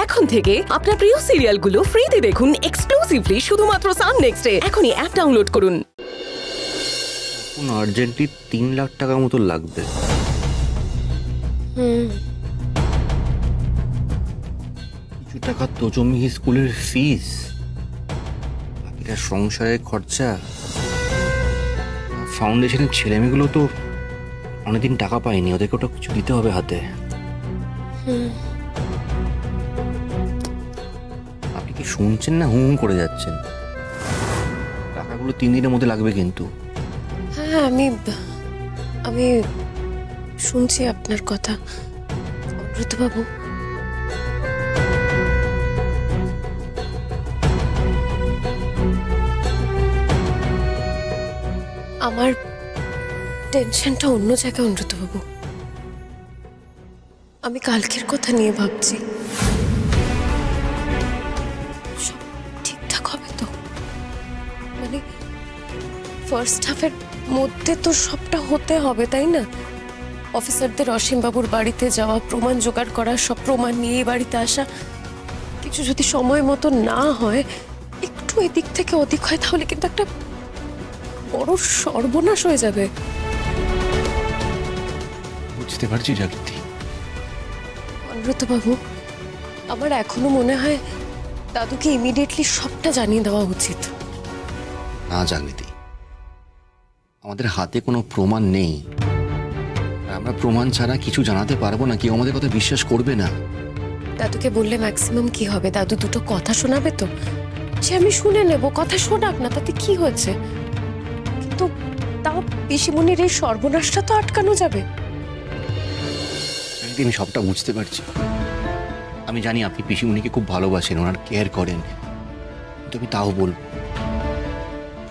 এখন থেকে আপনার প্রিয় সিরিয়ালগুলো ফ্রিতে দেখুন এক্সক্লুসিভলি শুধুমাত্র সান নেক্সটে। এখনই অ্যাপ ডাউনলোড করুন। কোন আর্জেন্টলি 3 লাখ টাকা মতো লাগবে। কিছু টাকা তো জমি স্কুলের ফিস, বাকিটা সংসারের খরচা। ফাউন্ডেশনের ছেলেমেয়েগুলো তো অনেকদিন টাকা পায়নি, ওদেরকে ওটা কিছু দিতে হবে হাতে। আপনি কি শুনছেন না হুম করে যাচ্ছেন? টাকাগুলো 3 দিনের মধ্যে লাগবে কিন্তু। হ্যাঁ, আমি শুনছি আপনার কথা অমৃতবাবু। আমার টেনশনটা অন্য জায়গায় অমৃতবাবু। আমি কালকের কথা নিয়ে ভাবছি। সব ঠিকঠাক হবে তো? মানে ফার্স্ট হাফের মধ্যে তো সবটা হতে হবে, তাই না? অফিসারদের অসীমবাবুর বাড়িতে যাওয়া, প্রমাণ জোগাড় করা, সব প্রমাণ নিয়ে বাড়িতে আসা, কিছু যদি সময় মতো না হয়, একটু এদিক থেকে ওদিক হয়, তাহলে কিন্তু একটা বড় সর্বনাশ হয়ে যাবে। বুঝতে পারছি জাগৃতি। অমৃতবাবু, আমার এখনো মনে হয় দাদুকে ইমিডিয়েটলি সবটা জানিয়ে দেওয়া উচিত। না জাগৃতি, আমাদের হাতে কোনো প্রমাণ নেই। আমরা প্রমাণ ছাড়া কিছু জানাতে পারবো না, কেউ আমাদের কথা বিশ্বাস করবে না। দাদুকে বললে ম্যাক্সিমাম কি হবে? দাদু দুটো কথা শোনাবে তো। সে আমি শুনে নেব, কথা শোনাক না, তাতে কি হয়েছে? কিন্তু তাও পিসিমণির এই সর্বনাশটা তো আটকানো যাবে। আমি সবটা বুঝতে পারছি। আমি জানি আপনি পিসিমণিকে খুব ভালোবাসেন, ওনার কেয়ার করেন, কিন্তু আমি তাও বলবো,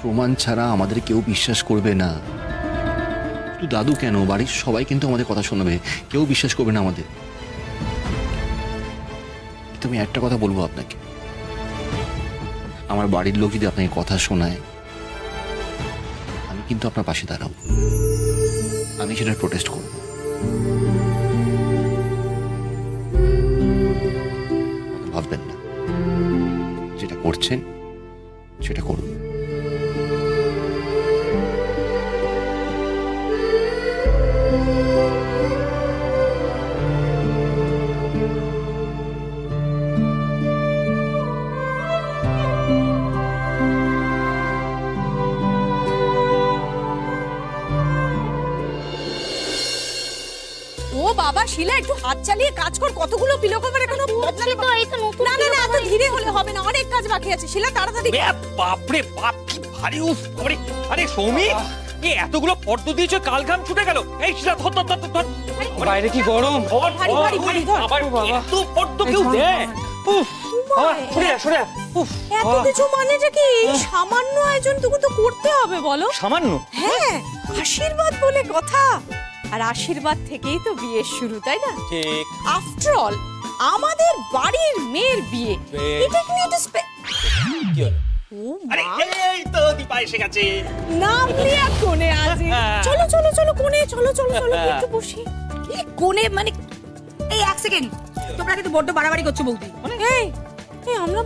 প্রমাণ ছাড়া আমাদের কেউ বিশ্বাস করবে না। শুধু দাদু কেন, বাড়ির সবাই কিন্তু আমাদের কথা শোনাবে, কেউ বিশ্বাস করবে না আমাদের। কিন্তু আমি একটা কথা বলবো আপনাকে, আমার বাড়ির লোক যদি আপনাকে কথা শোনায়, আমি কিন্তু আপনার পাশে দাঁড়াবো, আমি সেটা প্রোটেস্ট করব। ভাববেন না, যেটা করছেন সেটা করুন। ও বাবা শিলা, একটু হাত চালিয়ে কাজ কর, কতগুলো পিলো কভার এখনো বদলাতে তো। এই তো নতুন। না না না, এত ধীরে হলে হবে না, অনেক কাজ বাকি আছে। শিলা তাড়াতাড়ি। বাপ রে বাপ, কি ভারী। উফ বাবারে। আরে সৌমিক, এই এতগুলো ফর্দ দিয়েছো, কাল ঘাম ছুটে গেল। এই শিলা ধর ধর ধর ধর। বাইরে কি গরম। ভারী ভারী ভারী ধর। আবার এত ফর্দ কেউ দেয়? উফ সরে যা সরে যা। উফ, এত কিছু মানেটা কি? সামান্য আয়োজনটুকু তো করতে হবে বলো। সামান্য? হ্যাঁ, আশীর্বাদ বলে কথা। আর আশীর্বাদ থেকেই তো বিয়ের শুরু, তাই না? ঠিক। আফটার অল আমাদের বাড়ির মেয়ের বিয়ে, এটা কি একটা কি হলো? ও আরে এই তো দীপা এসে গেছে। নাম লিয়া কোণে আছে। চলো চলো চলো কোণে, চলো চলো চলো একটু বসি। এই কোণে মানে এই এক সেকেন্ড, তোমরা কিন্তু বড্ড বাড়াবাড়ি করছো বৌদি। এই এই আমরা